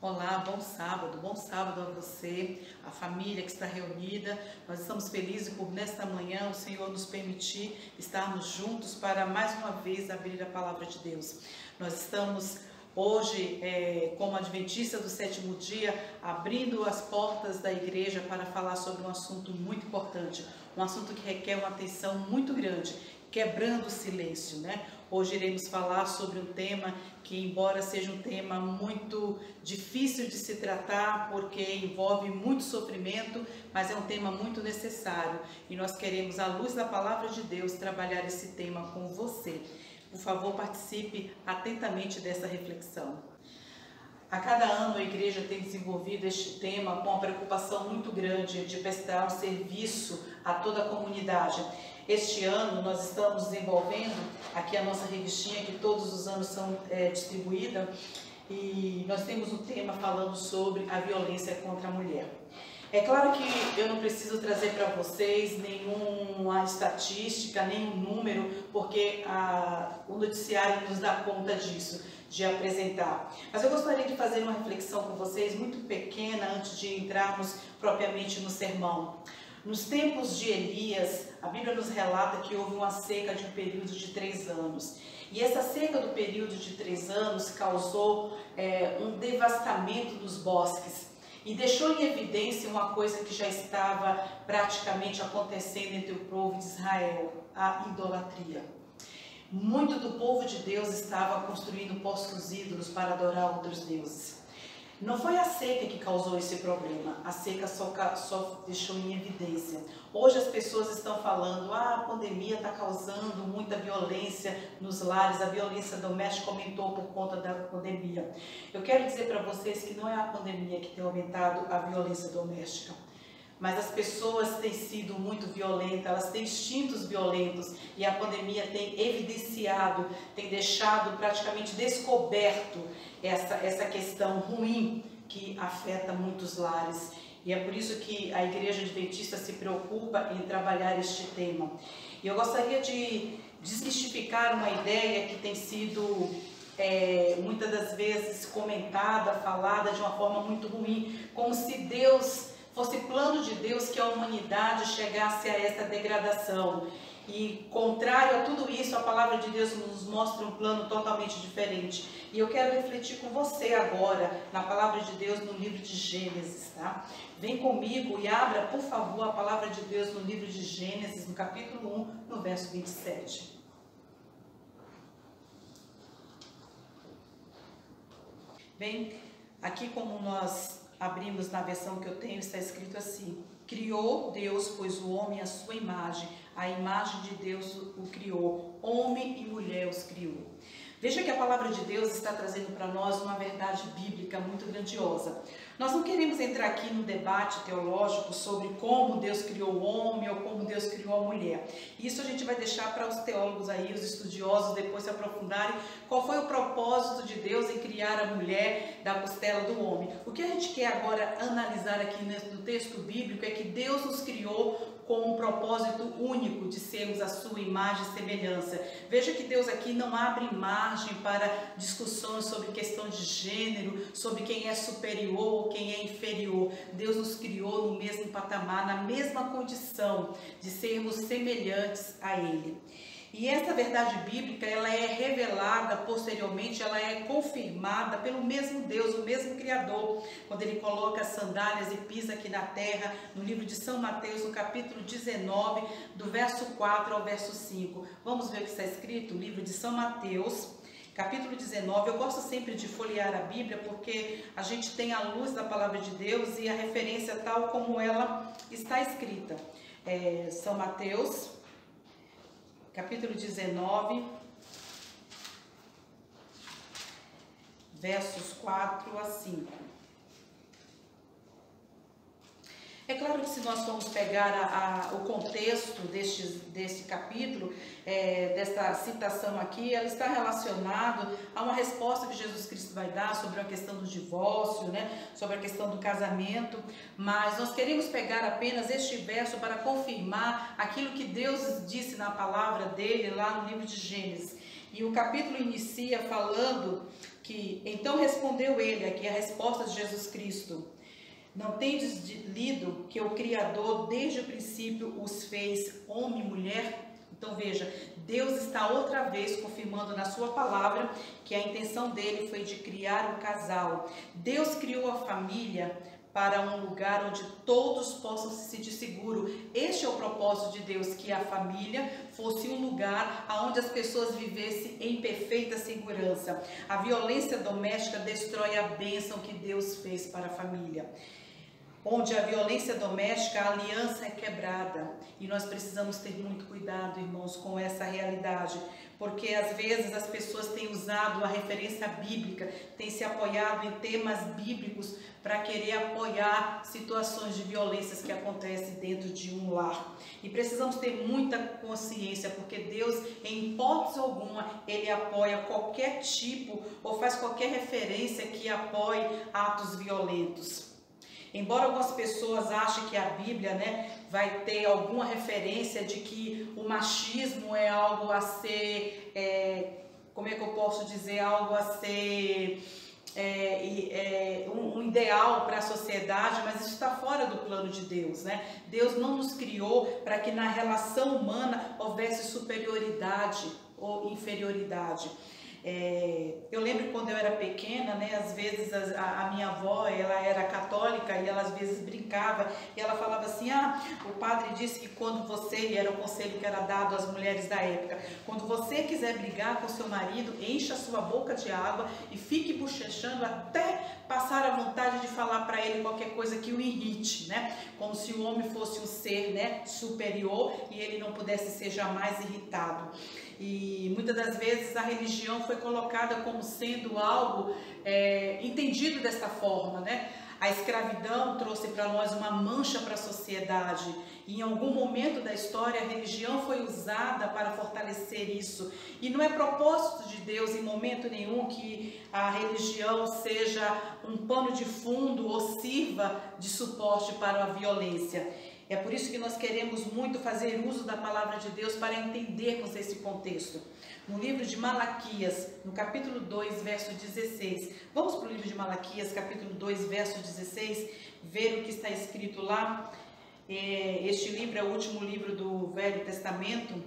Olá, bom sábado a você, a família que está reunida. Nós estamos felizes por nesta manhã o Senhor nos permitir estarmos juntos para mais uma vez abrir a palavra de Deus. Nós estamos hoje, como adventistas do sétimo dia, abrindo as portas da igreja para falar sobre um assunto muito importante, um assunto que requer uma atenção muito grande, quebrando o silêncio, né? Hoje iremos falar sobre um tema que, embora seja um tema muito difícil de se tratar, porque envolve muito sofrimento, mas é um tema muito necessário. E nós queremos, à luz da palavra de Deus, trabalhar esse tema com você. Por favor, participe atentamente dessa reflexão. A cada ano a igreja tem desenvolvido este tema com uma preocupação muito grande de prestar um serviço a toda a comunidade. Este ano nós estamos desenvolvendo aqui a nossa revistinha que todos os anos são distribuída, e nós temos um tema falando sobre a violência contra a mulher. É claro que eu não preciso trazer para vocês nenhuma estatística, nenhum número, porque o noticiário nos dá conta disso, de apresentar. Mas eu gostaria de fazer uma reflexão com vocês muito pequena antes de entrarmos propriamente no sermão. Nos tempos de Elias, a Bíblia nos relata que houve uma seca de um período de 3 anos. E essa seca do período de 3 anos causou um devastamento dos bosques e deixou em evidência uma coisa que já estava praticamente acontecendo entre o povo de Israel, a idolatria. Muito do povo de Deus estava construindo postos ídolos para adorar outros deuses. Não foi a seca que causou esse problema, a seca só deixou em evidência. Hoje as pessoas estão falando, a pandemia está causando muita violência nos lares, a violência doméstica aumentou por conta da pandemia. Eu quero dizer para vocês que não é a pandemia que tem aumentado a violência doméstica, mas as pessoas têm sido muito violentas, elas têm instintos violentos, e a pandemia tem evidenciado, tem deixado praticamente descoberto essa questão ruim que afeta muitos lares. E é por isso que a Igreja Adventista se preocupa em trabalhar este tema. E eu gostaria de desmistificar uma ideia que tem sido muitas das vezes comentada, falada de uma forma muito ruim, como se Deus fosse plano de Deus que a humanidade chegasse a essa degradação. E contrário a tudo isso, a palavra de Deus nos mostra um plano totalmente diferente. E eu quero refletir com você agora na palavra de Deus no livro de Gênesis, tá? Vem comigo e abra, por favor, a palavra de Deus no livro de Gênesis, no capítulo 1, no verso 27. Bem, aqui como nós abrimos na versão que eu tenho, está escrito assim: criou Deus, pois o homem à sua imagem, a imagem de Deus o criou, homem e mulher os criou. Veja que a palavra de Deus está trazendo para nós uma verdade bíblica muito grandiosa. Nós não queremos entrar aqui no debate teológico sobre como Deus criou o homem ou como Deus criou a mulher. Isso a gente vai deixar para os teólogos aí, os estudiosos, depois se aprofundarem qual foi o propósito de Deus em criar a mulher da costela do homem. O que a gente quer agora analisar aqui no texto bíblico é que Deus nos criou com um propósito único de sermos a sua imagem e semelhança. Veja que Deus aqui não abre margem para discussões sobre questão de gênero, sobre quem é superior ou quem é inferior. Deus nos criou no mesmo patamar, na mesma condição de sermos semelhantes a Ele. E essa verdade bíblica, ela é revelada posteriormente, ela é confirmada pelo mesmo Deus, o mesmo Criador, quando Ele coloca as sandálias e pisa aqui na terra, no livro de São Mateus, no capítulo 19, do verso 4 ao verso 5. Vamos ver o que está escrito? O livro de São Mateus, capítulo 19. Eu gosto sempre de folhear a Bíblia, porque a gente tem a luz da palavra de Deus e a referência tal como ela está escrita. São Mateus, capítulo 19, versos 4 a 5. É claro que se nós formos pegar o contexto deste capítulo, desta citação aqui, ela está relacionada a uma resposta que Jesus Cristo vai dar sobre a questão do divórcio, né, sobre a questão do casamento, mas nós queremos pegar apenas este verso para confirmar aquilo que Deus disse na palavra dele lá no livro de Gênesis. E o capítulo inicia falando que, então respondeu ele, aqui a resposta de Jesus Cristo: não tendes lido que o Criador desde o princípio os fez homem e mulher? Então veja, Deus está outra vez confirmando na sua palavra que a intenção dele foi de criar um casal. Deus criou a família para um lugar onde todos possam se sentir seguros. Este é o propósito de Deus, que a família fosse um lugar onde as pessoas vivessem em perfeita segurança. A violência doméstica destrói a bênção que Deus fez para a família. Onde a violência doméstica, a aliança é quebrada. E nós precisamos ter muito cuidado, irmãos, com essa realidade. Porque às vezes as pessoas têm usado a referência bíblica, têm se apoiado em temas bíblicos para querer apoiar situações de violências que acontecem dentro de um lar. E precisamos ter muita consciência, porque Deus, em hipótese alguma, Ele apoia qualquer tipo ou faz qualquer referência que apoie atos violentos. Embora algumas pessoas achem que a Bíblia, vai ter alguma referência de que o machismo é algo a ser, como é que eu posso dizer, algo a ser um ideal para a sociedade, mas isso está fora do plano de Deus, Deus não nos criou para que na relação humana houvesse superioridade ou inferioridade. Eu lembro quando eu era pequena, às vezes a minha avó, ela era católica e ela às vezes brincava e ela falava assim: o padre disse que quando você, e era o conselho que era dado às mulheres da época, quando você quiser brigar com seu marido, encha a sua boca de água e fique bochechando até passar a vontade de falar para ele qualquer coisa que o irrite, como se o homem fosse um ser, superior e ele não pudesse ser jamais irritado. E muitas das vezes a religião foi colocada como sendo algo entendido desta forma, A escravidão trouxe para nós uma mancha para a sociedade e em algum momento da história a religião foi usada para fortalecer isso. E não é propósito de Deus em momento nenhum que a religião seja um pano de fundo ou sirva de suporte para a violência. É por isso que nós queremos muito fazer uso da palavra de Deus para entendermos esse contexto. No livro de Malaquias, no capítulo 2, verso 16. Vamos para o livro de Malaquias, capítulo 2, verso 16, ver o que está escrito lá. Este livro é o último livro do Velho Testamento.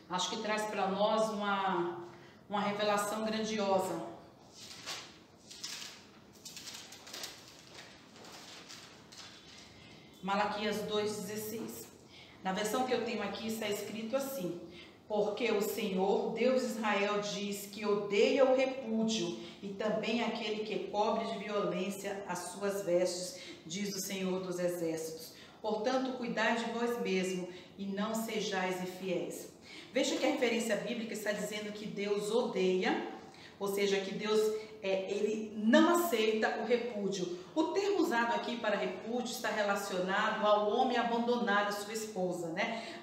Acho que traz para nós uma revelação grandiosa. Malaquias 2,16. Na versão que eu tenho aqui está escrito assim: porque o Senhor, Deus de Israel, diz que odeia o repúdio e também aquele que cobre de violência as suas vestes, diz o Senhor dos Exércitos. Portanto, cuidai de vós mesmos e não sejais infiéis. Veja que a referência bíblica está dizendo que Deus odeia, ou seja, que Deus ele não aceita o repúdio. O termo usado aqui para repúdio está relacionado ao homem abandonar a sua esposa,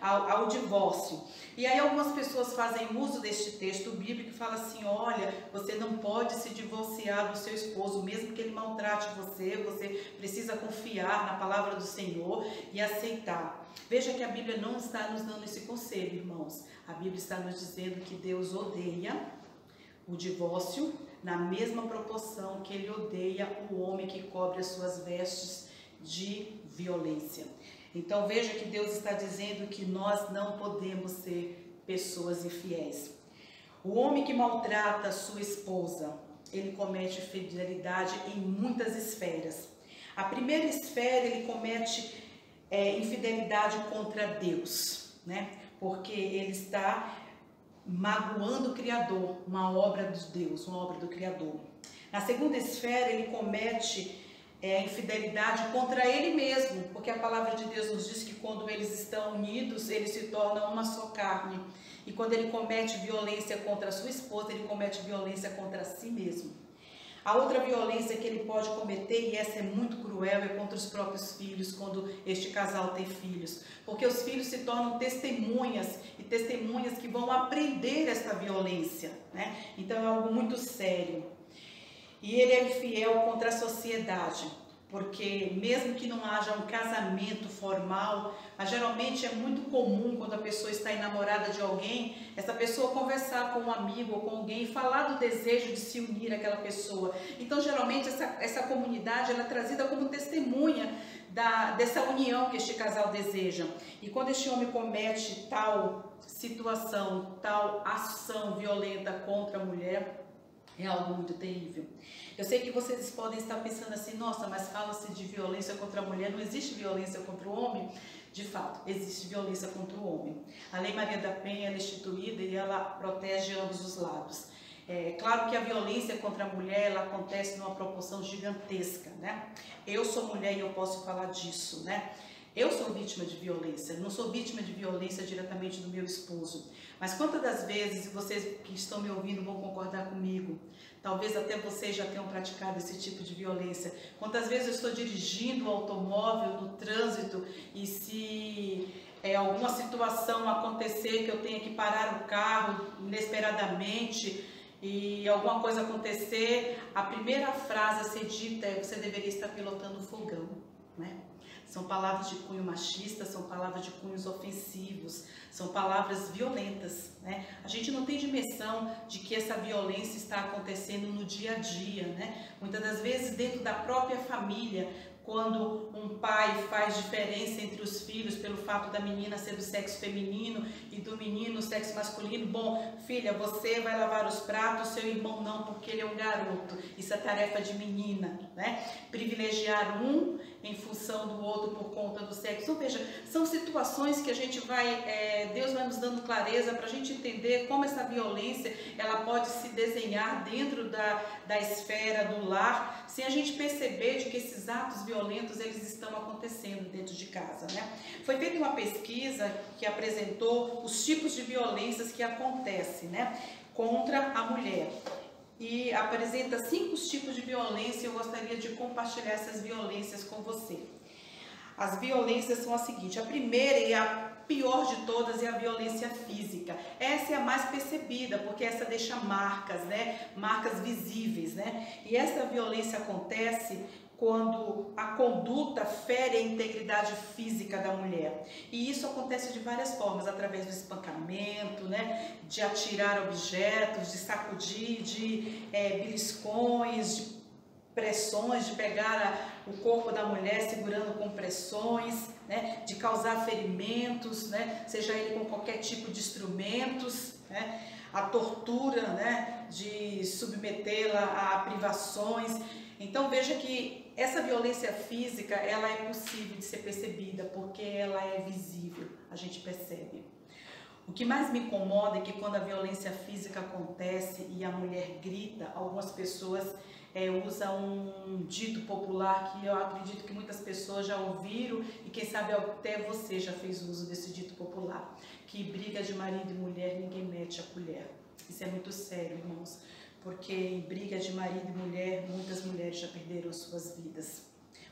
ao divórcio. E aí algumas pessoas fazem uso deste texto bíblico e falam assim: olha, você não pode se divorciar do seu esposo, mesmo que ele maltrate você precisa confiar na palavra do Senhor e aceitar. Veja que a Bíblia não está nos dando esse conselho, irmãos. A Bíblia está nos dizendo que Deus odeia o divórcio na mesma proporção que Ele odeia o homem que cobre as suas vestes de violência. Então veja que Deus está dizendo que nós não podemos ser pessoas infiéis. O homem que maltrata a sua esposa, ele comete infidelidade em muitas esferas. A primeira esfera, ele comete infidelidade contra Deus, porque ele está magoando o Criador, uma obra de Deus, uma obra do Criador. Na segunda esfera, ele comete infidelidade contra ele mesmo, porque a palavra de Deus nos diz que quando eles estão unidos, eles se tornam uma só carne. E quando ele comete violência contra a sua esposa, ele comete violência contra si mesmo. A outra violência que ele pode cometer, e essa é muito cruel, é contra os próprios filhos, quando este casal tem filhos. Porque os filhos se tornam testemunhas, e testemunhas que vão aprender esta violência, Então é algo muito sério. E ele é infiel contra a sociedade, porque mesmo que não haja um casamento formal, mas geralmente é muito comum quando a pessoa está enamorada de alguém, essa pessoa conversar com um amigo ou com alguém e falar do desejo de se unir àquela pessoa. Então geralmente essa comunidade ela é trazida como testemunha dessa união que este casal deseja. E quando este homem comete tal situação, tal ação violenta contra a mulher, é algo muito terrível. Eu sei que vocês podem estar pensando assim, nossa, mas fala-se de violência contra a mulher, não existe violência contra o homem? De fato, existe violência contra o homem. A Lei Maria da Penha é instituída e ela protege ambos os lados. É claro que a violência contra a mulher, ela acontece numa proporção gigantesca, né? Eu sou mulher e eu posso falar disso, né? Eu sou vítima de violência, não sou vítima de violência diretamente do meu esposo. Mas quantas das vezes, vocês que estão me ouvindo vão concordar comigo, talvez até vocês já tenham praticado esse tipo de violência. Quantas vezes eu estou dirigindo o automóvel no trânsito e se alguma situação acontecer que eu tenha que parar o carro inesperadamente e alguma coisa acontecer, a primeira frase a ser dita é: você deveria estar pilotando um fogão, né? São palavras de cunho machista, são palavras de cunhos ofensivos, são palavras violentas, né? A gente não tem dimensão de que essa violência está acontecendo no dia a dia, né? Muitas das vezes dentro da própria família, quando um pai faz diferença entre os filhos pelo fato da menina ser do sexo feminino e do menino sexo masculino. Bom, filha, você vai lavar os pratos, seu irmão não, porque ele é um garoto. Isso é tarefa de menina, né? Privilegiar um em função do outro por conta do sexo. Então, veja, são situações que a gente Deus vai nos dando clareza para a gente entender como essa violência, ela pode se desenhar dentro da esfera do lar, sem a gente perceber de que esses atos violentos, eles estão acontecendo dentro de casa, né? Foi feita uma pesquisa que apresentou os tipos de violências que acontecem, né, contra a mulher. E apresenta 5 tipos de violência e eu gostaria de compartilhar essas violências com você. As violências são as seguintes: a primeira e a pior de todas é a violência física. Essa é a mais percebida, porque essa deixa marcas, né? Marcas visíveis, né? E essa violência acontece quando a conduta fere a integridade física da mulher. E isso acontece de várias formas, através do espancamento, né, de atirar objetos, de sacudir, de beliscões, de pressões, de pegar o corpo da mulher segurando com pressões, né, de causar ferimentos, né, seja ele com qualquer tipo de instrumentos, né, a tortura, né, de submetê-la a privações. Então veja que essa violência física, ela é possível de ser percebida, porque ela é visível, a gente percebe. O que mais me incomoda é que quando a violência física acontece e a mulher grita, algumas pessoas usam um dito popular que eu acredito que muitas pessoas já ouviram e quem sabe até você já fez uso desse dito popular, que briga de marido e mulher, ninguém mete a colher. Isso é muito sério, irmãos. Porque em briga de marido e mulher, muitas mulheres já perderam suas vidas.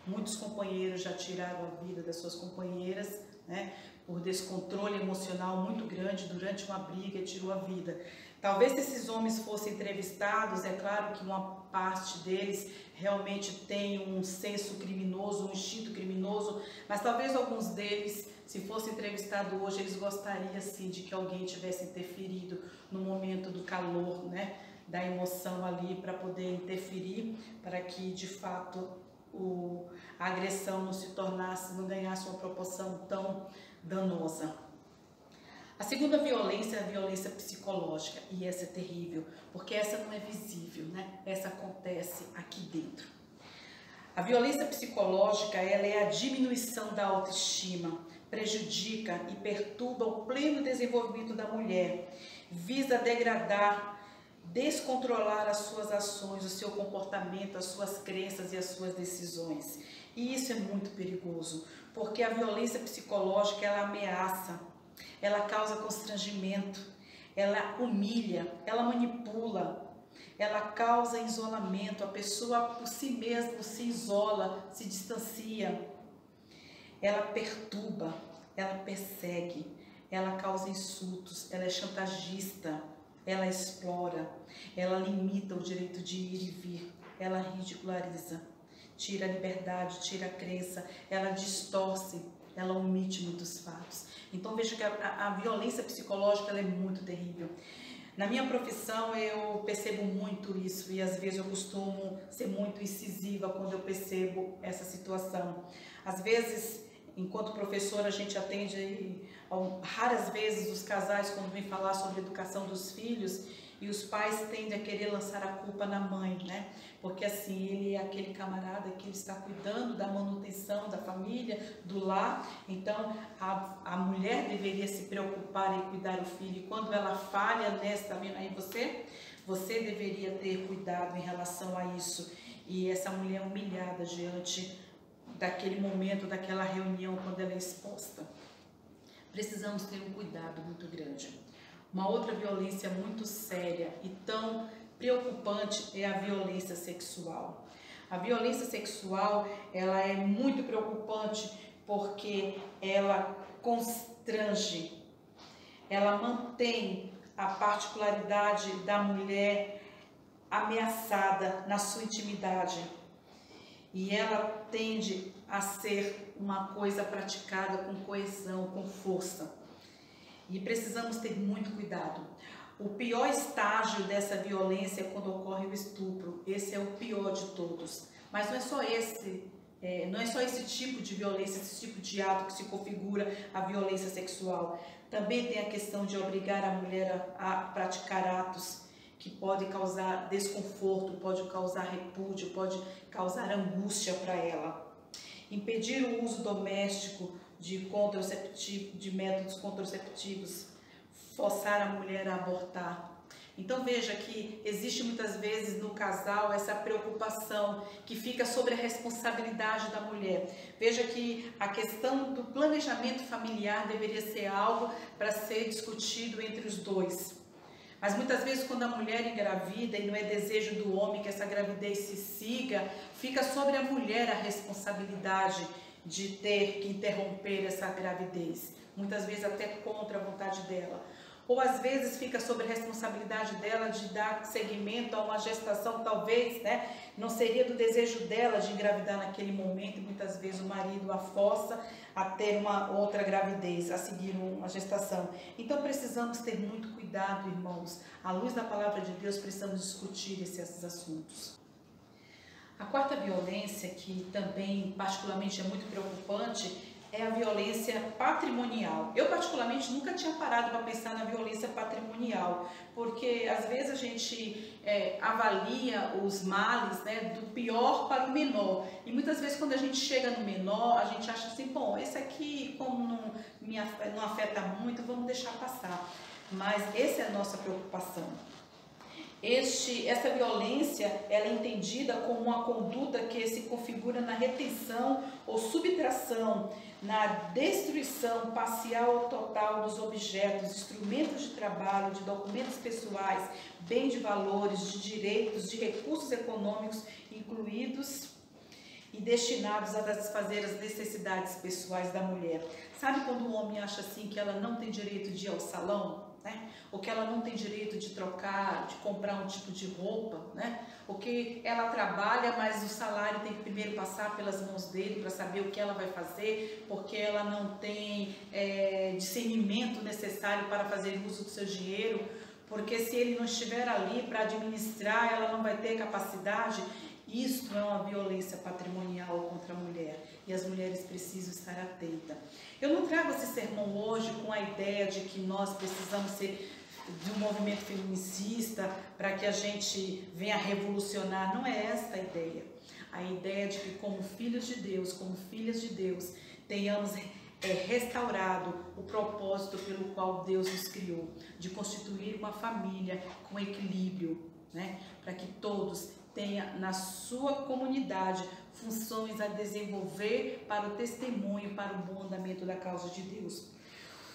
Muitos companheiros já tiraram a vida das suas companheiras, né, por descontrole emocional muito grande durante uma briga e tirou a vida. Talvez se esses homens fossem entrevistados, é claro que uma parte deles realmente tem um senso criminoso, um instinto criminoso, mas talvez alguns deles, se fosse entrevistado hoje, eles gostariam sim de que alguém tivesse interferido no momento do calor, né, da emoção ali, para poder interferir, para que de fato a agressão não ganhasse uma proporção tão danosa. A segunda violência é a violência psicológica, e essa é terrível, porque essa não é visível, né? Essa acontece aqui dentro. A violência psicológica, ela é a diminuição da autoestima, prejudica e perturba o pleno desenvolvimento da mulher, visa degradar, descontrolar as suas ações, o seu comportamento, as suas crenças e as suas decisões. E isso é muito perigoso, porque a violência psicológica, ela ameaça, ela causa constrangimento, ela humilha, ela manipula, ela causa isolamento, a pessoa por si mesma se isola, se distancia, ela perturba, ela persegue, ela causa insultos, ela é chantagista, ela explora, ela limita o direito de ir e vir, ela ridiculariza. tira a liberdade, tira a crença, ela distorce, ela omite muitos fatos. Então veja que a violência psicológica ela é muito terrível. Na minha profissão eu percebo muito isso e às vezes eu costumo ser muito incisiva quando eu percebo essa situação. Às vezes, enquanto professora, a gente atende raras vezes os casais quando vêm falar sobre a educação dos filhos e os pais tendem a querer lançar a culpa na mãe, né? Porque assim, ele é aquele camarada que está cuidando da manutenção da família, do lar, então a mulher deveria se preocupar em cuidar do filho, e quando ela falha nessa, tá vendo aí você deveria ter cuidado em relação a isso, e essa mulher humilhada diante daquele momento, daquela reunião, quando ela é exposta. Precisamos ter um cuidado muito grande. Uma outra violência muito séria e tão preocupante é a violência sexual. A violência sexual, ela é muito preocupante porque ela constrange, ela mantém a particularidade da mulher ameaçada na sua intimidade e ela tende a ser uma coisa praticada com coesão, com força. E precisamos ter muito cuidado. O pior estágio dessa violência é quando ocorre o estupro. Esse é o pior de todos. Mas não é só esse tipo de violência, esse tipo de ato que se configura a violência sexual. Também tem a questão de obrigar a mulher a praticar atos que podem causar desconforto, pode causar repúdio, pode causar angústia para ela. Impedir o uso doméstico de métodos contraceptivos, forçar a mulher a abortar. Então veja que existe muitas vezes no casal essa preocupação que fica sobre a responsabilidade da mulher. Veja que a questão do planejamento familiar deveria ser algo para ser discutido entre os dois. Mas muitas vezes quando a mulher engravida e não é desejo do homem que essa gravidez se siga, fica sobre a mulher a responsabilidade de ter que interromper essa gravidez, muitas vezes até contra a vontade dela. Ou às vezes fica sob a responsabilidade dela de dar seguimento a uma gestação, talvez, né, não seria do desejo dela de engravidar naquele momento, e muitas vezes o marido a força a ter uma outra gravidez, a seguir uma gestação. Então precisamos ter muito cuidado, irmãos. À luz da palavra de Deus, precisamos discutir esses assuntos. A quarta violência, que também particularmente é muito preocupante, é a violência patrimonial. Eu particularmente nunca tinha parado para pensar na violência patrimonial, porque às vezes a gente avalia os males, né, do pior para o menor, e muitas vezes quando a gente chega no menor, a gente acha assim, bom, esse aqui como não afeta muito, vamos deixar passar. Mas essa é a nossa preocupação. Essa violência ela é entendida como uma conduta que se configura na retenção ou subtração, na destruição parcial ou total dos objetos, instrumentos de trabalho, de documentos pessoais, bem de valores, de direitos, de recursos econômicos incluídos e destinados a satisfazer as necessidades pessoais da mulher. Sabe quando o homem acha assim que ela não tem direito de ir ao salão? Né? Ou que ela não tem direito de trocar, de comprar um tipo de roupa, né? Ou que ela trabalha, mas o salário tem que primeiro passar pelas mãos dele para saber o que ela vai fazer, porque ela não tem discernimento necessário para fazer uso do seu dinheiro, porque se ele não estiver ali para administrar, ela não vai ter capacidade. Isto é uma violência patrimonial contra a mulher e as mulheres precisam estar atentas. Eu não trago esse sermão hoje com a ideia de que nós precisamos ser de um movimento feminicista para que a gente venha revolucionar. Não é esta a ideia. A ideia de que como filhos de Deus, como filhas de Deus, tenhamos restaurado o propósito pelo qual Deus nos criou, de constituir uma família com equilíbrio, né? Para que todos tenha na sua comunidade funções a desenvolver para o testemunho, para o bom andamento da causa de Deus.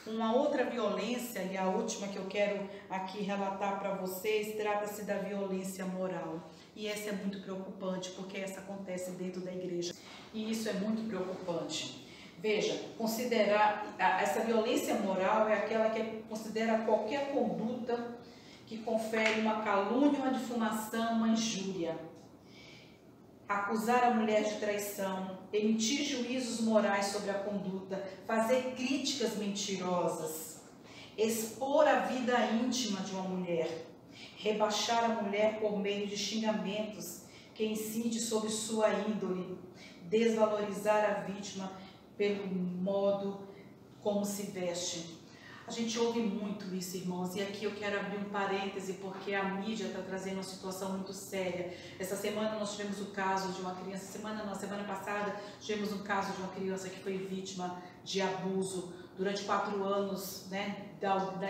Uma outra violência, e a última que eu quero aqui relatar para vocês, trata-se da violência moral. E essa é muito preocupante, porque essa acontece dentro da igreja. E isso é muito preocupante. Veja, considerar essa violência moral é aquela que considera qualquer conduta que confere uma calúnia, uma difamação, uma injúria. acusar a mulher de traição, emitir juízos morais sobre a conduta, fazer críticas mentirosas, expor a vida íntima de uma mulher, rebaixar a mulher por meio de xingamentos que incide sobre sua índole, desvalorizar a vítima pelo modo como se veste. A gente ouve muito isso, irmãos, e aqui eu quero abrir um parêntese, porque a mídia está trazendo uma situação muito séria. Essa semana nós tivemos o caso de uma criança, semana passada tivemos um caso de uma criança que foi vítima de abuso durante 4 anos, né,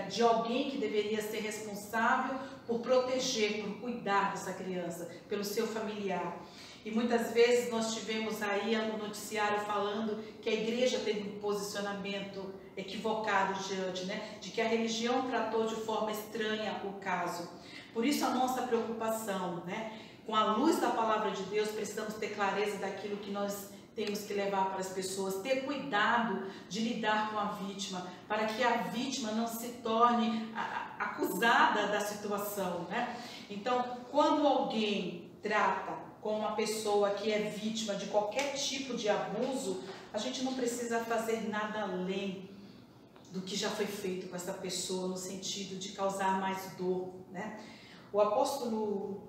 de alguém que deveria ser responsável por proteger, por cuidar dessa criança, pelo seu familiar. E muitas vezes nós tivemos aí no noticiário falando que a igreja teve um posicionamento equivocado diante, né, de que a religião tratou de forma estranha o caso. Por isso a nossa preocupação, né, com a luz da palavra de Deus, precisamos ter clareza daquilo que nós temos que levar para as pessoas, ter cuidado de lidar com a vítima, para que a vítima não se torne acusada da situação, né? Então, quando alguém trata com uma pessoa que é vítima de qualquer tipo de abuso, a gente não precisa fazer nada além do que já foi feito com essa pessoa, no sentido de causar mais dor, né? O apóstolo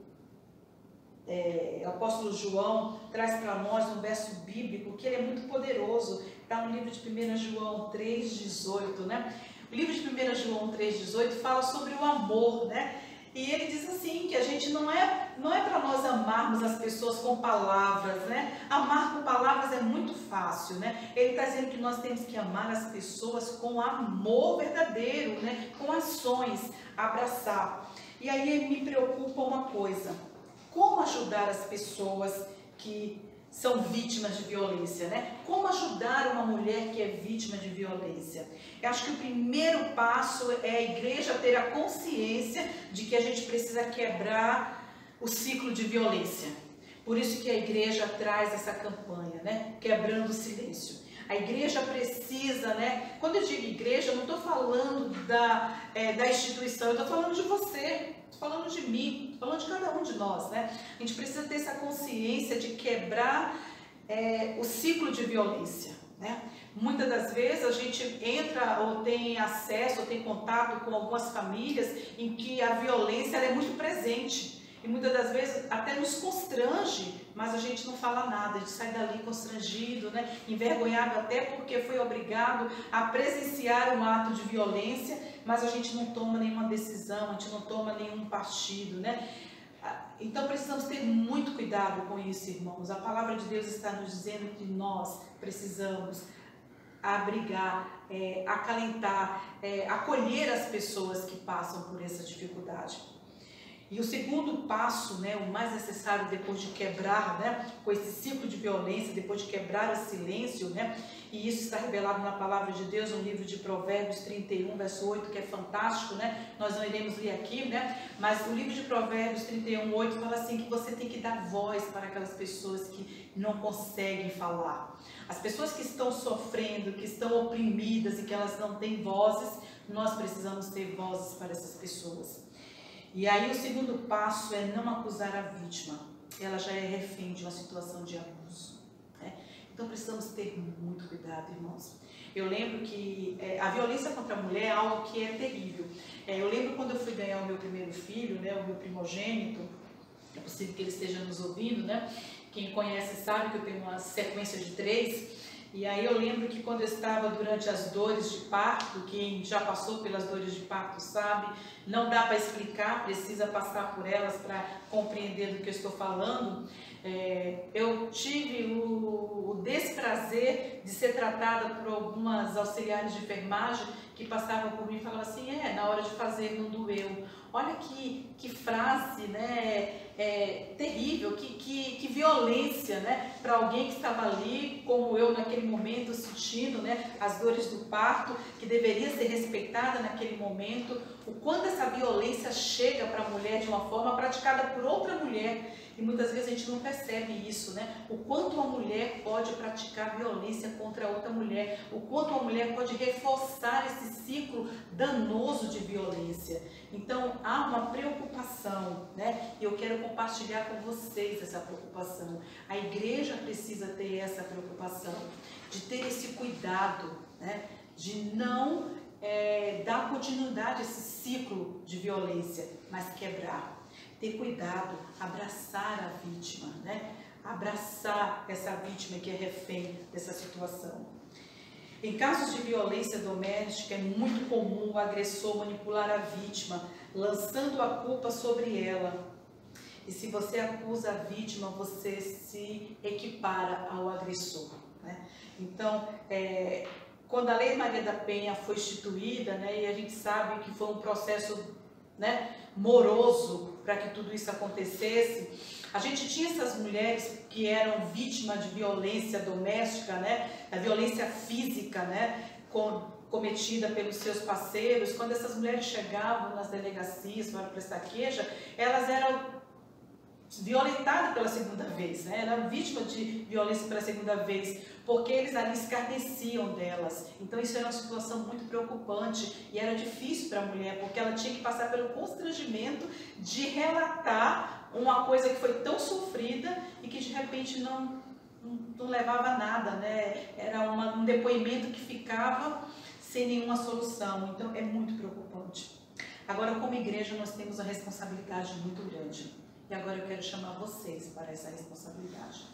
João traz para nós um verso bíblico que ele é muito poderoso, está no livro de 1 João 3,18, né? O livro de 1 João 3,18 fala sobre o amor, né? E ele diz assim, que a gente não é para nós amarmos as pessoas com palavras, né? Amar com palavras é muito fácil, né? Ele está dizendo que nós temos que amar as pessoas com amor verdadeiro, né? Com ações, abraçar. E aí me preocupa uma coisa: como ajudar as pessoas que são vítimas de violência, né? Como ajudar uma mulher que é vítima de violência? Eu acho que o primeiro passo é a igreja ter a consciência de que a gente precisa quebrar o ciclo de violência. Por isso que a igreja traz essa campanha, né? Quebrando o silêncio. A igreja precisa, né? Quando eu digo igreja, eu não estou falando da instituição, eu estou falando de você. Estou falando de mim, estou falando de cada um de nós, né? A gente precisa ter essa consciência de quebrar o ciclo de violência, né? Muitas das vezes a gente entra ou tem acesso, ou tem contato com algumas famílias em que a violência é muito presente. E muitas das vezes até nos constrange, mas a gente não fala nada, a gente sai dali constrangido, né? Envergonhado até porque foi obrigado a presenciar um ato de violência, mas a gente não toma nenhuma decisão, a gente não toma nenhum partido, né? Então precisamos ter muito cuidado com isso, irmãos. A palavra de Deus está nos dizendo que nós precisamos abrigar, acalentar, acolher as pessoas que passam por essa dificuldade. E o segundo passo, né, o mais necessário depois de quebrar, né, com esse ciclo de violência, depois de quebrar o silêncio, né, e isso está revelado na palavra de Deus, no livro de Provérbios 31, verso 8, que é fantástico, né, nós não iremos ler aqui, né, mas o livro de Provérbios 31, 8 fala assim, que você tem que dar voz para aquelas pessoas que não conseguem falar. As pessoas que estão sofrendo, que estão oprimidas e que elas não têm vozes, nós precisamos ter vozes para essas pessoas. E aí o segundo passo é não acusar a vítima, ela já é refém de uma situação de abuso, né? Então precisamos ter muito cuidado, irmãos. Eu lembro que a violência contra a mulher é algo que é terrível. Eu lembro quando eu fui ganhar o meu primeiro filho, né, o meu primogênito, é possível que ele esteja nos ouvindo, né? Quem conhece sabe que eu tenho uma sequência de 3. E aí eu lembro que quando eu estava durante as dores de parto, quem já passou pelas dores de parto sabe, não dá para explicar, precisa passar por elas para compreender do que eu estou falando. Eu tive o desprazer de ser tratada por algumas auxiliares de enfermagem que passavam por mim e falavam assim, na hora de fazer não doeu. Olha que frase, né, terrível, que violência, né, para alguém que estava ali, como eu naquele momento, sentindo, né, as dores do parto, que deveria ser respeitada naquele momento, o quanto essa violência chega para a mulher de uma forma praticada por outra mulher. E muitas vezes a gente não percebe isso, né? O quanto uma mulher pode praticar violência contra outra mulher, o quanto uma mulher pode reforçar esse ciclo danoso de violência. Então, há uma preocupação, né? E eu quero compartilhar com vocês essa preocupação. A igreja precisa ter essa preocupação, de ter esse cuidado, né? De não dar continuidade a esse ciclo de violência, mas quebrar. Ter cuidado, abraçar a vítima, né? Abraçar essa vítima que é refém dessa situação. Em casos de violência doméstica, é muito comum o agressor manipular a vítima, lançando a culpa sobre ela. E se você acusa a vítima, você se equipara ao agressor, né? Então, quando a Lei Maria da Penha foi instituída, né, e a gente sabe que foi um processo, né, moroso para que tudo isso acontecesse, a gente tinha essas mulheres que eram vítimas de violência doméstica, né, a violência física, né, cometida pelos seus parceiros. Quando essas mulheres chegavam nas delegacias para prestar queixa, elas eram violentadas pela segunda vez, né? Eram vítimas de violência pela segunda vez, porque eles ali escarneciam delas. Então isso era uma situação muito preocupante e era difícil para a mulher, porque ela tinha que passar pelo constrangimento de relatar uma coisa que foi tão sofrida e que de repente não levava a nada, né? Era um depoimento que ficava sem nenhuma solução. Então é muito preocupante. Agora, como igreja, nós temos uma responsabilidade muito grande. E agora eu quero chamar vocês para essa responsabilidade.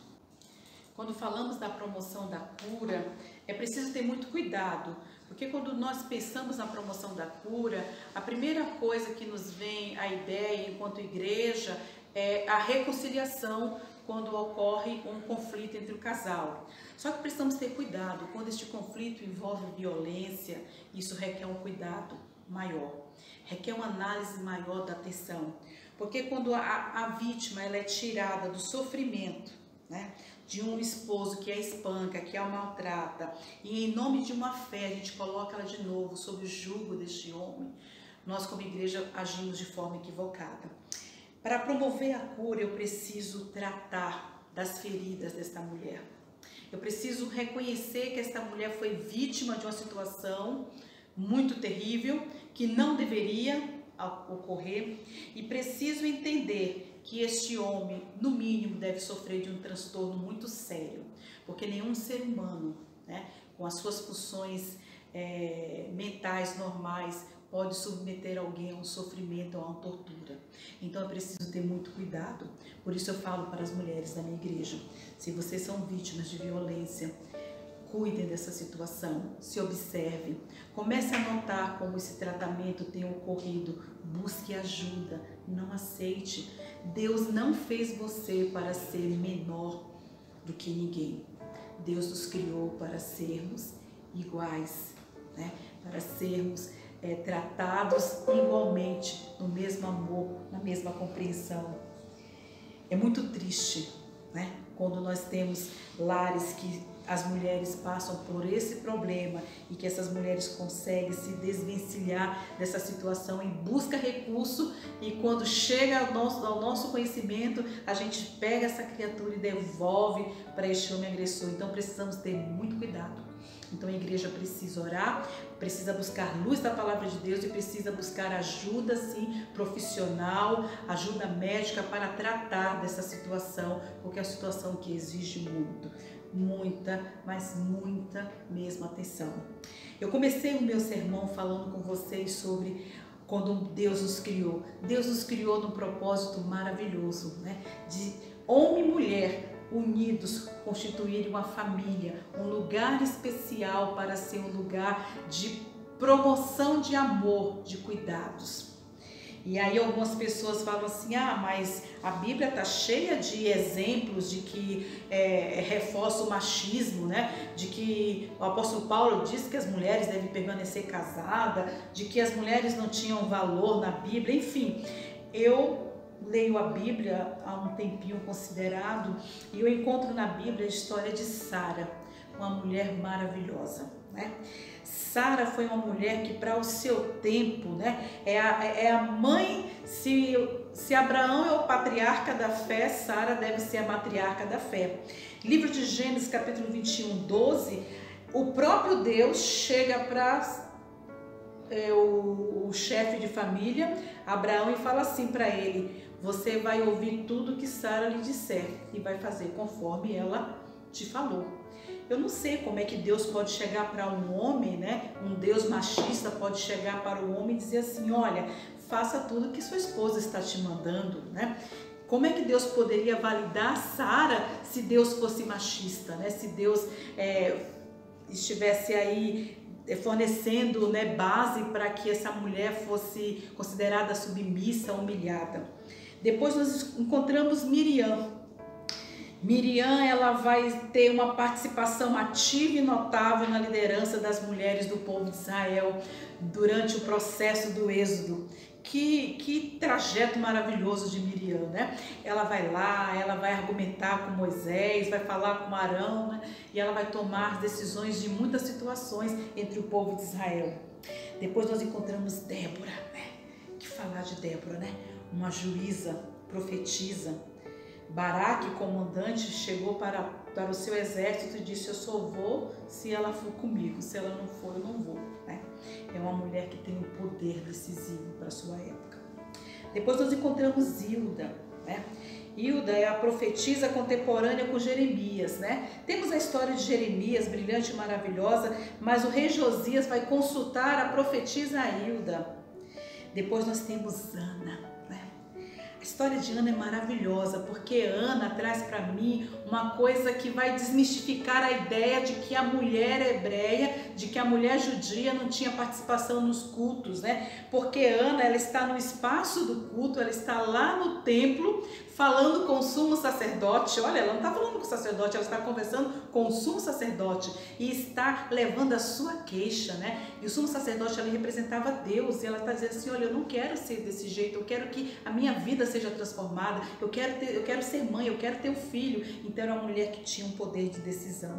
Quando falamos da promoção da cura, é preciso ter muito cuidado, porque quando nós pensamos na promoção da cura, a primeira coisa que nos vem à ideia enquanto igreja é a reconciliação quando ocorre um conflito entre o casal. Só que precisamos ter cuidado, quando este conflito envolve violência, isso requer um cuidado maior, requer uma análise maior da atenção. Porque quando a vítima ela é tirada do sofrimento, né, de um esposo que a espanca, que a maltrata, e em nome de uma fé a gente coloca ela de novo sob o jugo deste homem, nós como igreja agimos de forma equivocada. Para promover a cura, eu preciso tratar das feridas desta mulher. Eu preciso reconhecer que esta mulher foi vítima de uma situação muito terrível, que não deveria ocorrer, e preciso entender que este homem, no mínimo, deve sofrer de um transtorno muito sério, porque nenhum ser humano, né, com as suas funções mentais normais, pode submeter alguém a um sofrimento ou a uma tortura. Então eu preciso ter muito cuidado. Por isso eu falo para as mulheres da minha igreja: se vocês são vítimas de violência, cuidem dessa situação, se observem, comece a notar como esse tratamento tem ocorrido, busque ajuda, não aceite. Deus não fez você para ser menor do que ninguém. Deus nos criou para sermos iguais, né? Para sermos tratados igualmente, no mesmo amor, na mesma compreensão. É muito triste, né, quando nós temos lares que as mulheres passam por esse problema e que essas mulheres conseguem se desvencilhar dessa situação e busca recurso, e quando chega ao nosso conhecimento, a gente pega essa criatura e devolve para este homem agressor. Então precisamos ter muito cuidado. Então a igreja precisa orar, precisa buscar luz da palavra de Deus e precisa buscar ajuda, sim, profissional, ajuda médica para tratar dessa situação, porque é uma situação que exige muita, mas muita mesmo atenção. Eu comecei o meu sermão falando com vocês sobre quando Deus nos criou. Deus nos criou num propósito maravilhoso, né? De homem e mulher unidos constituírem uma família, um lugar especial para ser um lugar de promoção de amor, de cuidados. E aí algumas pessoas falam assim: ah, mas a Bíblia está cheia de exemplos de que reforça o machismo, né? De que o apóstolo Paulo diz que as mulheres devem permanecer casadas, de que as mulheres não tinham valor na Bíblia, enfim. Eu leio a Bíblia há um tempinho considerado e eu encontro na Bíblia a história de Sara, uma mulher maravilhosa, né? Sara foi uma mulher que, para o seu tempo, né, é a mãe. Se Abraão é o patriarca da fé, Sara deve ser a matriarca da fé. Livro de Gênesis, capítulo 21, 12, o próprio Deus chega para o chefe de família, Abraão, e fala assim para ele: você vai ouvir tudo que Sara lhe disser e vai fazer conforme ela te falou. Eu não sei como é que Deus pode chegar para um homem, né? Um Deus machista pode chegar para o homem e dizer assim: olha, faça tudo que sua esposa está te mandando, né? Como é que Deus poderia validar Sara se Deus fosse machista, né? Se Deus estivesse aí fornecendo, né, base para que essa mulher fosse considerada submissa, humilhada. Depois nós encontramos Miriam. Miriam, ela vai ter uma participação ativa e notável na liderança das mulheres do povo de Israel durante o processo do Êxodo. Que trajeto maravilhoso de Miriam, né? Ela vai lá, ela vai argumentar com Moisés, vai falar com Arão, né? E ela vai tomar decisões de muitas situações entre o povo de Israel. Depois nós encontramos Débora, né? Que falar de Débora, né? Uma juíza, profetisa. Baraque, comandante, chegou para o seu exército e disse: eu só vou se ela for comigo, se ela não for, eu não vou, né? É uma mulher que tem um poder decisivo para a sua época. Depois nós encontramos Hilda, né? Hilda é a profetisa contemporânea com Jeremias, né? Temos a história de Jeremias, brilhante e maravilhosa, mas o rei Josias vai consultar a profetisa Hilda. Depois nós temos Ana. A história de Ana é maravilhosa, porque Ana traz para mim uma coisa que vai desmistificar a ideia de que a mulher hebreia, de que a mulher judia não tinha participação nos cultos, né? Porque Ana, ela está no espaço do culto, ela está lá no templo, falando com o sumo sacerdote. Olha, ela não está falando com o sacerdote, ela está conversando com o sumo sacerdote e está levando a sua queixa, né? E o sumo sacerdote, ele representava Deus, e ela está dizendo assim: olha, eu não quero ser desse jeito, eu quero que a minha vida seja transformada, eu quero ser mãe, eu quero ter um filho. Então era uma mulher que tinha um poder de decisão.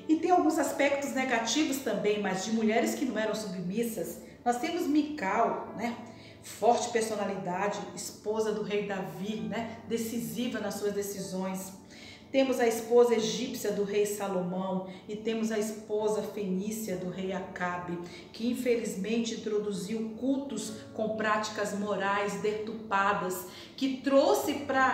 E tem alguns aspectos negativos também, mas de mulheres que não eram submissas. Nós temos Mical, né? Forte personalidade, esposa do rei Davi, né? Decisiva nas suas decisões. Temos a esposa egípcia do rei Salomão e temos a esposa fenícia do rei Acabe, que infelizmente introduziu cultos com práticas morais deturpadas, que trouxe para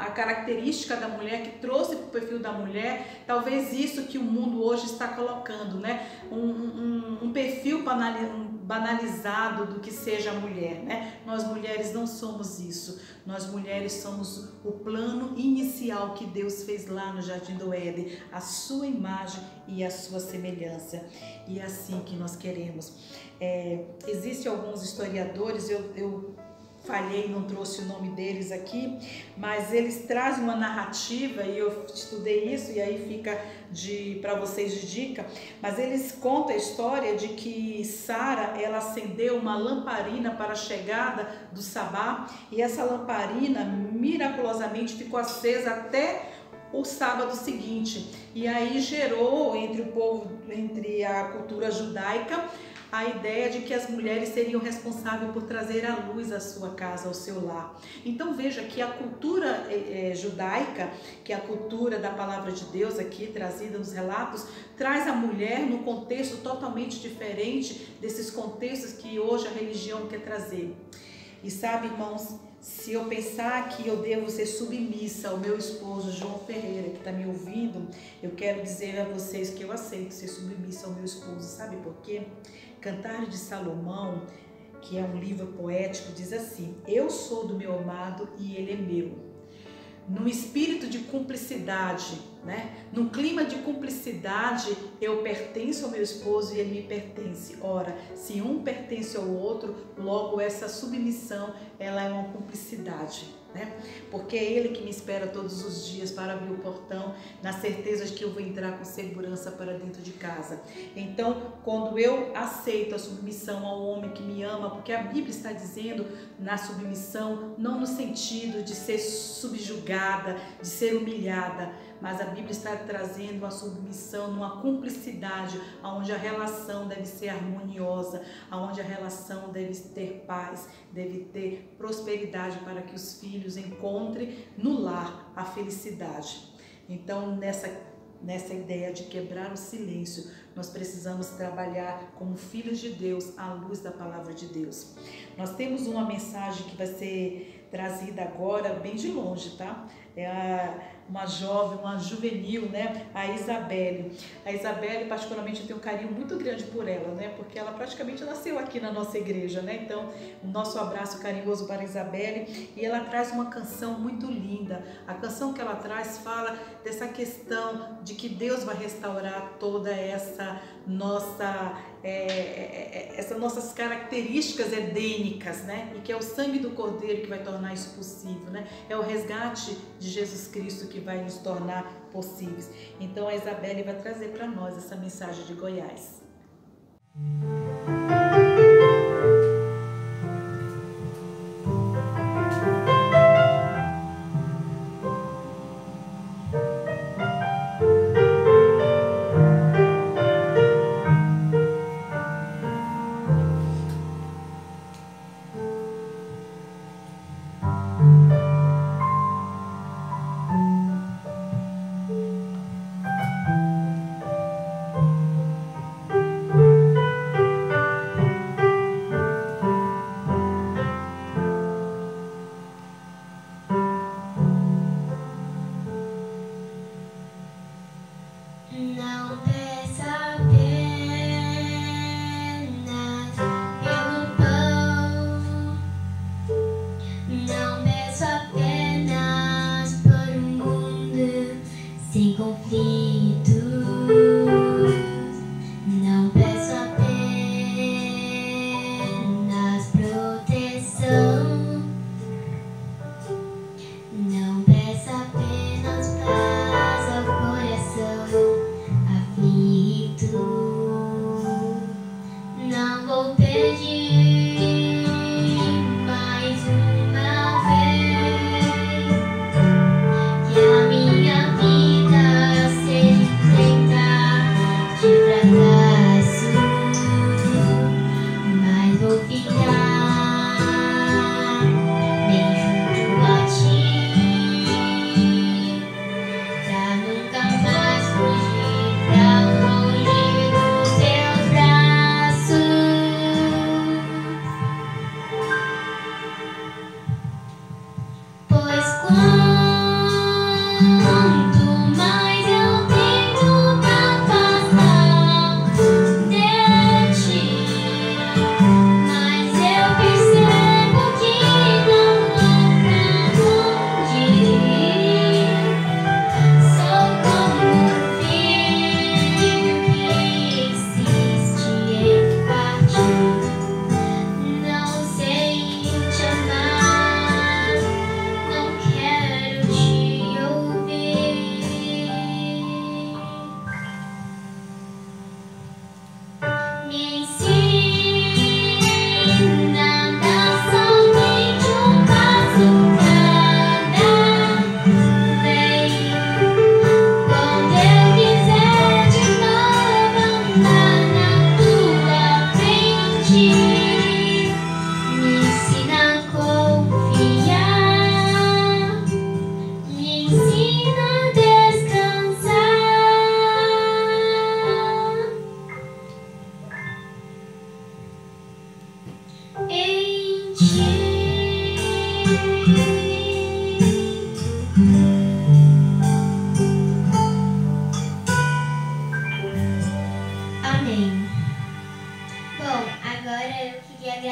a característica da mulher, que trouxe para o perfil da mulher, talvez isso que o mundo hoje está colocando, né? Um perfil banalizado do que seja a mulher, né? Nós mulheres não somos isso. Nós mulheres somos o plano inicial que Deus fez lá no Jardim do Éden, a sua imagem e a sua semelhança. E é assim que nós queremos. Existem alguns historiadores, eu falhei, não trouxe o nome deles aqui, mas eles trazem uma narrativa, e eu estudei isso, e aí fica para vocês de dica, mas eles contam a história de que Sara, ela acendeu uma lamparina para a chegada do sabá, e essa lamparina miraculosamente ficou acesa até o sábado seguinte, e aí gerou entre a cultura judaica, a ideia de que as mulheres seriam responsáveis por trazer a luz à sua casa, ao seu lar. Então veja que a cultura judaica, que é a cultura da palavra de Deus aqui trazida nos relatos, traz a mulher num contexto totalmente diferente desses contextos que hoje a religião quer trazer. E sabe, irmãos, se eu pensar que eu devo ser submissa ao meu esposo João Ferreira, que está me ouvindo, eu quero dizer a vocês que eu aceito ser submissa ao meu esposo. Sabe por quê? Cantares de Salomão, que é um livro poético, diz assim: eu sou do meu amado e ele é meu. Num espírito de cumplicidade, né? Num clima de cumplicidade, eu pertenço ao meu esposo e ele me pertence. Ora, se um pertence ao outro, logo essa submissão, ela é uma cumplicidade, né? Porque é ele que me espera todos os dias para abrir o portão, na certeza de que eu vou entrar com segurança para dentro de casa. Então, quando eu aceito a submissão ao homem que me ama, porque a Bíblia está dizendo na submissão, não no sentido de ser subjugada, de ser humilhada, mas a Bíblia está trazendo a submissão numa cumplicidade, onde a relação deve ser harmoniosa, onde a relação deve ter paz, deve ter prosperidade para que os filhos encontrem no lar a felicidade. Então, nessa ideia de quebrar o silêncio, nós precisamos trabalhar como filhos de Deus à luz da palavra de Deus. Nós temos uma mensagem que vai ser trazida agora bem de longe, tá? Uma jovem, uma juvenil, né? A Isabelle. A Isabelle, particularmente, eu tenho um carinho muito grande por ela, né? Porque ela praticamente nasceu aqui na nossa igreja, né? Então, o nosso abraço carinhoso para a Isabelle. E ela traz uma canção muito linda. A canção que ela traz fala dessa questão de que Deus vai restaurar toda essa essas nossas características edênicas, né? E que é o sangue do Cordeiro que vai tornar isso possível, né? É o resgate de Jesus Cristo que vai nos tornar possíveis. Então a Isabelle vai trazer para nós essa mensagem de Goiás.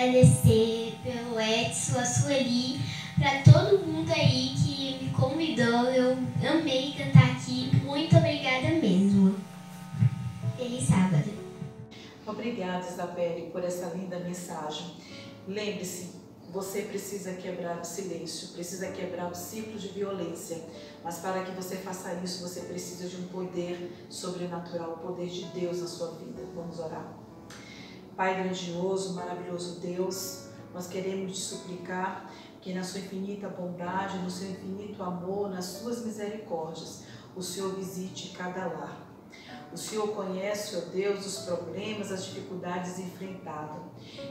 agradecer pelo Edson, a Sueli, para todo mundo aí que me convidou. Eu amei cantar aqui. Muito obrigada mesmo. Feliz sábado. Obrigada, Isabelle, por essa linda mensagem. Lembre-se, você precisa quebrar o silêncio, precisa quebrar o ciclo de violência. Mas para que você faça isso, você precisa de um poder sobrenatural, o poder de Deus na sua vida. Vamos orar. Pai grandioso, maravilhoso Deus, nós queremos te suplicar que na sua infinita bondade, no seu infinito amor, nas suas misericórdias, o Senhor visite cada lar. O Senhor conhece, ó Deus, os problemas, as dificuldades enfrentadas.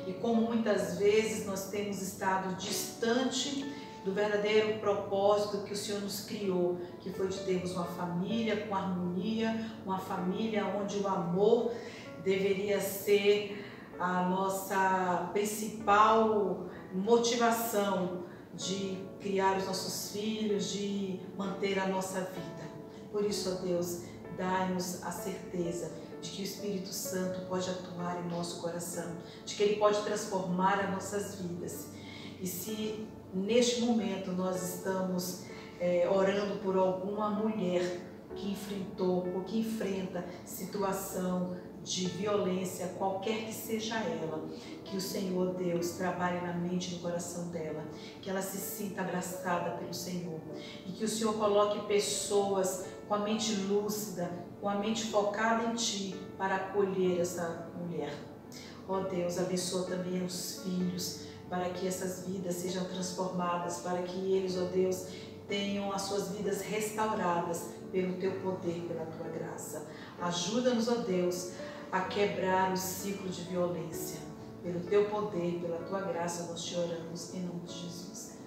E como muitas vezes nós temos estado distante do verdadeiro propósito que o Senhor nos criou, que foi de termos uma família com harmonia, uma família onde o amor deveria ser a nossa principal motivação de criar os nossos filhos, de manter a nossa vida. Por isso, ó Deus, dai-nos a certeza de que o Espírito Santo pode atuar em nosso coração, de que Ele pode transformar as nossas vidas. E se neste momento nós estamos orando por alguma mulher que enfrentou ou que enfrenta situação de violência, qualquer que seja ela, que o Senhor Deus trabalhe na mente e no coração dela, que ela se sinta abraçada pelo Senhor e que o Senhor coloque pessoas com a mente lúcida, com a mente focada em Ti para acolher essa mulher. Ó Deus, abençoa também os filhos, para que essas vidas sejam transformadas, para que eles, ó Deus, tenham as suas vidas restauradas pelo Teu poder, pela Tua graça. Ajuda-nos, ó Deus, a quebrar o ciclo de violência. Pelo Teu poder, pela Tua graça, nós te oramos em nome de Jesus.